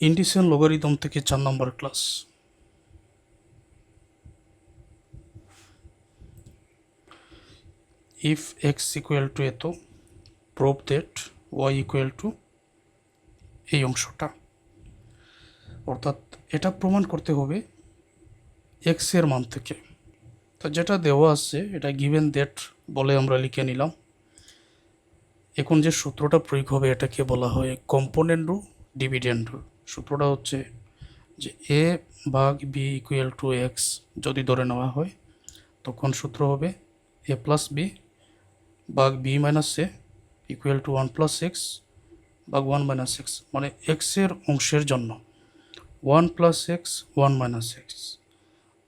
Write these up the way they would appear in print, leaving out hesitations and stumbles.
Integration logarithm থেকে 4 number class. If x equal to এত, prove that y equal to এই অংশটা, অর্থাৎ এটা প্রমাণ করতে হবে এক্স এর মান থেকে। তো যেটা দেওয়া আছে এটা গিভেন দ্যাট বলে আমরা লিখে নিলাম। এখন যে সূত্রটা প্রয়োগ হবে এটাকে বলা হয় কম্পোনেন্ট রুল, ডিভিডেন্ড রুল। সূত্রটা হচ্ছে যে এ ভাগ বি ইকুয়াল টু এক্স যদি ধরে নেওয়া হয়, তখন সূত্র হবে এ প্লাস বি ভাগ B minus A equal to 1+x ভাগ 1 - x, মানে এক্সের অংশের জন্য 1+x 1 - x,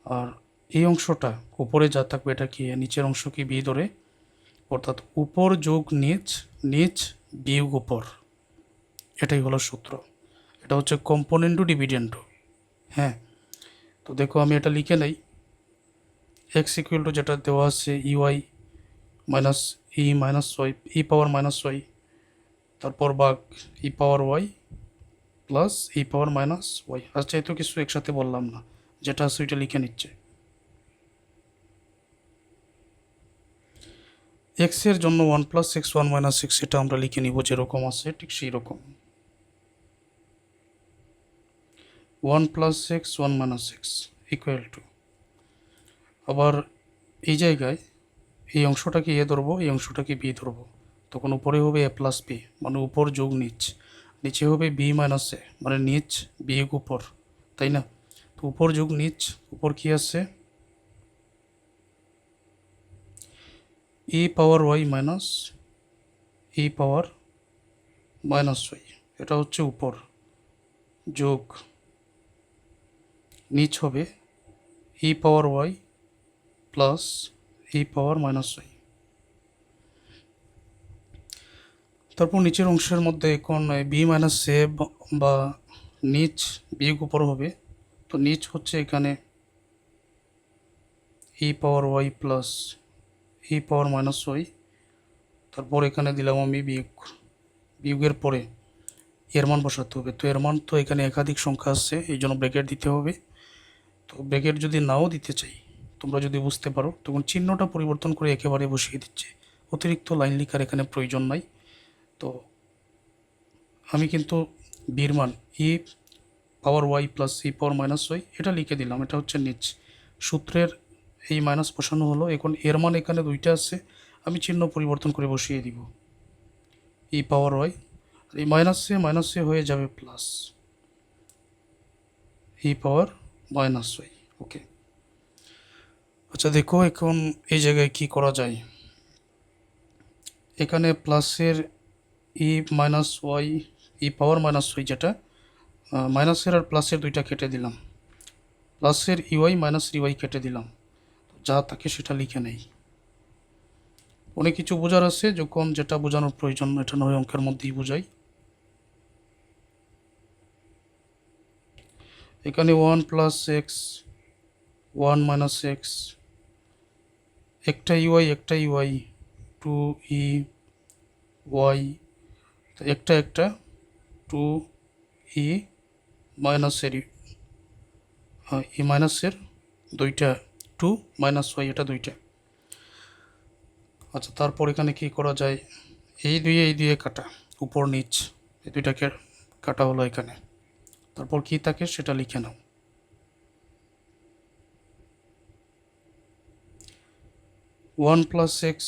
আর এই অংশটা উপরে যা থাকবে এটা কি, নিচের অংশ কি বি ধরে, অর্থাৎ উপর যোগ নিচ, নিচ বিয়োগ উপর, এটাই হলো সূত্র। এটা হচ্ছে কম্পোনেন্ট ডিভিডেন্ড। হ্যাঁ, তো দেখো আমি এটা লিখে নেই। এক্স ইকুয়াল টু যেটা দেওয়া আছে UI minus E minus Y, ই পাওয়ার মাইনাস ওয়াই, তারপর ভাগ ই power y plus E power minus Y. আচ্ছা, এত কিছু একসাথে বললাম না, যেটা আছে ওইটা লিখে নিচ্ছে। এক্স এর জন্য 1+x 1 - x, এটা আমরা লিখে নিব যেরকম আছে ঠিক সেই রকম। 1+x 1 - x ইকুয়াল টু, আবার এই জায়গায় এই অংশটাকে এ ধরবো, এই অংশটাকে বি ধরবো, তখন উপরে হবে এ প্লাস বি মানে উপর যোগ নিচ, নিচে হবে বি মাইনাস এ মানে নিচ বিয়োগ উপর, তাই না? তো উপর যোগ নিচ, উপর কি আছে ই power y minus E power minus Y, এটা হচ্ছে উপর, যোগ নিচ হবে ই power y plus E power minus Y. তারপর নিচের অংশের মধ্যে এখন বি মাইনাস এ বা নিচ বিয়োগ উপর হবে, তো নিচ হচ্ছে এখানে ই power y plus E power minus Y, তারপর এখানে দিলাম আমি বিয়োগ, বিয়োগের পরে এর মান বসাতে হবে। তো এর মান তো এখানে একাধিক সংখ্যা আসছে, এই জন্য ব্র্যাকেট দিতে হবে। তো ব্র্যাকেট যদি নাও দিতে চাই, তোমরা যদি বুঝতে পারো, তখন চিহ্নটা পরিবর্তন করে একেবারে বসিয়ে দিচ্ছে, অতিরিক্ত লাইন লেখার এখানে প্রয়োজন নাই। তো আমি কিন্তু বির মান ই power y plus E power minus Y এটা লিখে দিলাম, এটা হচ্ছে নিচ। সূত্রের এই মাইনাস বসানো হলো, এখন এর মান এখানে দুইটা আছে, আমি চিহ্ন পরিবর্তন করে বসিয়ে দিব ই পাওয়ার ওয়াই, আর এই মাইনাসে হয়ে যাবে plus E power minus Y. ওকে, আচ্ছা দেখো এখন এই জায়গায় কি করা যায়। এখানে প্লাসের ই মাইনাস ওয়াই, ই পাওয়ার মাইনাস ওয়াই, যেটা মাইনাসের আর প্লাসের দুইটা কেটে দিলাম, প্লাসের ইউআই মাইনাস ইউআই কেটে দিলাম, যা তাকে সেটা লিখে নেই। অনেক কিছু বোঝার আছে, যখন যেটা বোঝানোর প্রয়োজন এটা নয় অঙ্কের মধ্যেই বোঝাই। এখানে 1+x 1 - x, একটা ইউআই 2 ই ওয়াই, একটা 2 ই মাইনাসের ই মাইনাসের দুইটা 2 - y, এটা দুইটা। আচ্ছা, তারপর এখানে কি করা যায়, এই দুয়ে কাটা, উপর নিচ এই দুইটাকে কাটা হলো এখানে, তারপর কি থাকে সেটা লিখে নাও। 1+x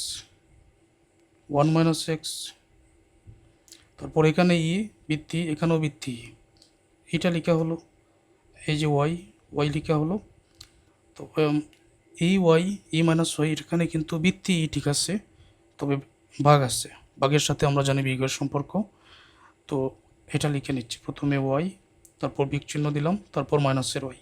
1 - x, তারপর এখানে ই বৃত্তি, এখানেও বৃত্তি, এটা লেখা হলো, এই যে ওয়াই লেখা হলো। তো এই ওয়াই ই মাইনাস ওয়াই এখানে কিন্তু বৃত্তি ঠিক আছে, তবে ভাগ আছে, ভাগের সাথে আমরা জানি বিয়োগের সম্পর্ক। তো এটা লিখে নিচ্ছি, প্রথমে ওয়াই, তারপর বিগ চিহ্ন দিলাম, তারপর মাইনাসের ওয়াই।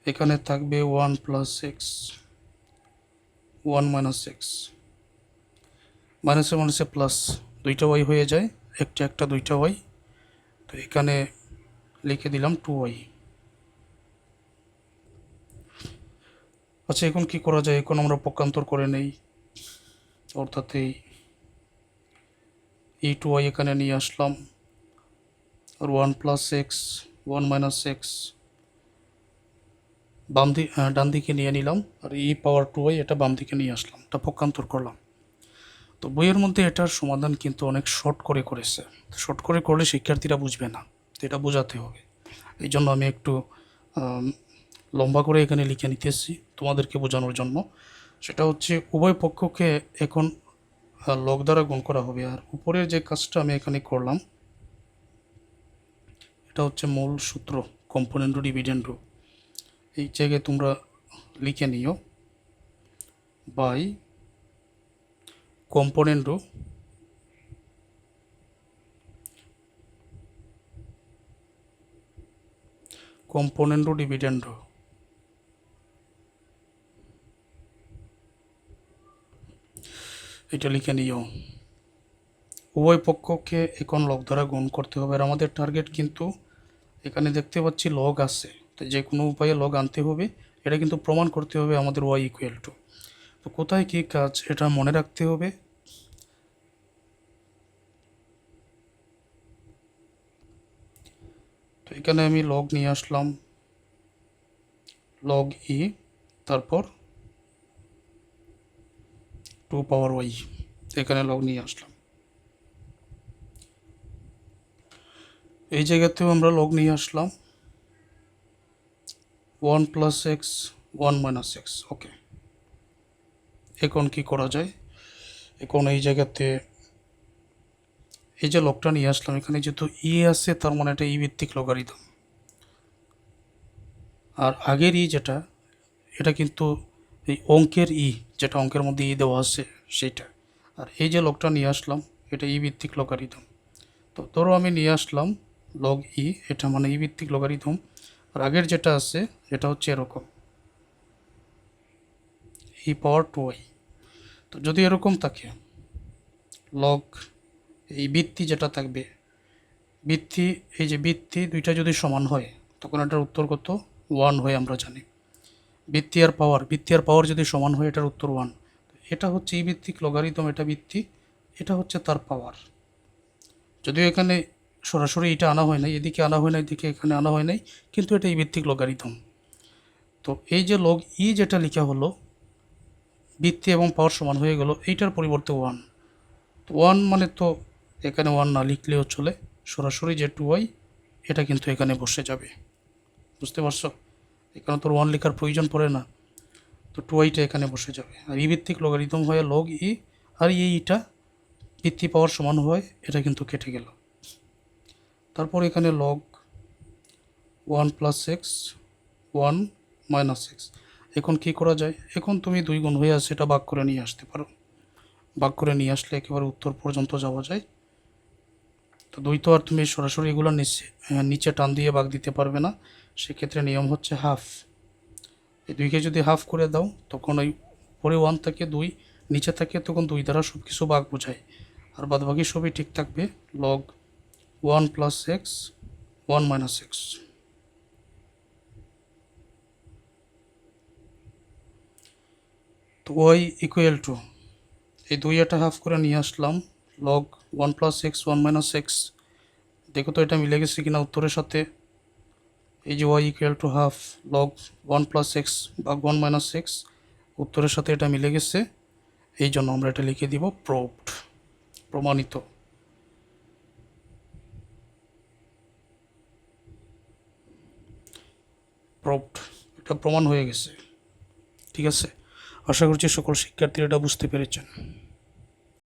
এখানে থাকবে 1+x 1 - x, মাইনাসে প্লাস, দুইটা ওয়াই হয়ে যায়, একটা দুইটা ওয়াই, তো এখানে লিখে দিলাম 2y। আচ্ছা, এখন কি করা যায়, এখন আমরা পক্ষান্তর করে নেই, অর্থাৎ এই ই টু ওয়াই এখানে নিয়ে আসলাম, আর 1 + x 1 - x ডান দিকে নিয়ে নিলাম, আর e⁻²y এটা বাম দিকে নিয়ে আসলাম, এটা পক্ষান্তর করলাম। তো বইয়ের মধ্যে এটার সমাধান কিন্তু অনেক শর্ট করে করেছে, শর্ট করে করলে শিক্ষার্থীরা বুঝবে না, তো এটা বোঝাতে হবে। এই জন্য আমি একটু লম্বা করে এখানে লিখে নিতেছি তোমাদেরকে বোঝানোর জন্য। সেটা হচ্ছে উভয় পক্ষকে এখন লগ দ্বারা গুণ করা হবে, আর উপরের যে কাজটা আমি এখানে করলাম এটা হচ্ছে মূল সূত্র, কম্পোনেন্ট ডিভিডেন্ড। এই জায়গায় তোমরা লিখে নিও, বাই কম্পোনেন্ট ডিভিডেন্ড। এটা লিখে নিও, উভয় পক্ষকে এখন লগ দ্বারা গুণ করতে হবে। আর আমাদের টার্গেট কিন্তু এখানে দেখতে পাচ্ছি লগ আছে, তো যে কোনো উপায়ে লগ আনতে হবে, এটা কিন্তু প্রমাণ করতে হবে আমাদের y = তো কোথায় কী কাজ এটা মনে রাখতে হবে। তো এখানে আমি লগ নিয়ে আসলাম, লগ ই, তারপর 2 y, এখানে লগ নিয়ে আসলাম। এই জায়গাতেও আমরা লগ নিয়ে আসলাম, 1 + x 1 - x। ওকে, এখন কি করা যায়, এখন এই জায়গাতে এই যে লগটা নিয়ে আসলাম, এখানে যেহেতু ই আছে তার মানে এটা ই ভিত্তিক লগারিদম, আর আগের ই যেটা এটা কিন্তু এই অঙ্কের ই, যেটা অঙ্কের মধ্যে ই দেওয়া আছে সেইটা। আর এই যে লগটা নিয়ে আসলাম এটা ই ভিত্তিক লগারিদম। তো ধরো আমি নিয়ে আসলাম লগ ই, এটা মানে ই ভিত্তিক লগারিদম, আর আগের যেটা আছে এটা হচ্ছে এরকম e⁻²y। তো যদি এরকম থাকে লগ এই বৃত্তি যেটা থাকবে, বৃত্তি এই যে বৃত্তি দুইটা যদি সমান হয় তখন এটার উত্তর কত 1 হয় আমরা জানি। বৃত্তি আর পাওয়ার যদি সমান হয় এটার উত্তর 1। এটা হচ্ছে ই ভিত্তিক লগারিদম, এটা বৃত্তি, এটা হচ্ছে তার পাওয়ার। যদিও এখানে সরাসরি এটা আনা হয় নাই, এদিকে আনা হয় নাই, এদিকে এখানে আনা হয় নাই, কিন্তু এটা ই ভিত্তিক লগারিদম। তো এই যে লগ ই যেটা লেখা হলো বৃত্তি এবং পাওয়ার সমান হয়ে গেল, এইটার পরিবর্তে 1। তো 1 মানে তো এখানে 1 না লিখলেও চলে, সরাসরি যে 2y এটা কিন্তু এখানে বসে যাবে। বুঝতে পারছো, এখানে তোর 1 লেখার প্রয়োজন পড়ে না, তো 2yটা এখানে বসে যাবে। আর ই ভিত্তিক লগারিদম হয় লগ ই, আর এইটা বৃত্তি পাওয়ার সমান হয়, এটা কিন্তু কেটে গেল। তারপর এখানে লগ 1 + x 1 - x। এখন কি করা যায়, এখন তুমি 2 গুণ হয়ে আছে এটা ভাগ করে নিয়ে আসতে পারো, ভাগ করে নিয়ে আসলে একেবারে উত্তর পর্যন্ত যাওয়া যায়। তো 2 তো আর তুমি সরাসরি এগুলো নিচে টান দিয়ে ভাগ দিতে পারবে না, সেক্ষেত্রে নিয়ম হচ্ছে হাফ। এই 2কে যদি হাফ করে দাও তখন ওই উপরে 1 থাকে, 2 নিচে থাকে, তখন 2 দ্বারা সব কিছু ভাগ বোঝায়, আর বাদবাকি সবই ঠিক থাকবে। Log 1 + x 1 - x। তো y = এই 2 এটা হাফ করে নিয়ে আসলাম, লগ 1 + x 1 - x। দেখো তো এটা মিলে গেছে কিনা উত্তরের সাথে। এই যে y = হাফ লগ 1 + x ভাগ 1 - x, উত্তরের সাথে এটা মিলে গেছে, এই জন্য আমরা এটা লিখে দিব প্রুভড, প্রমাণিত। প্রুভড, এটা প্রমাণ হয়ে গেছে। ঠিক আছে, আশা করছি সকল শিক্ষার্থীরা এটা বুঝতে পেরেছেন।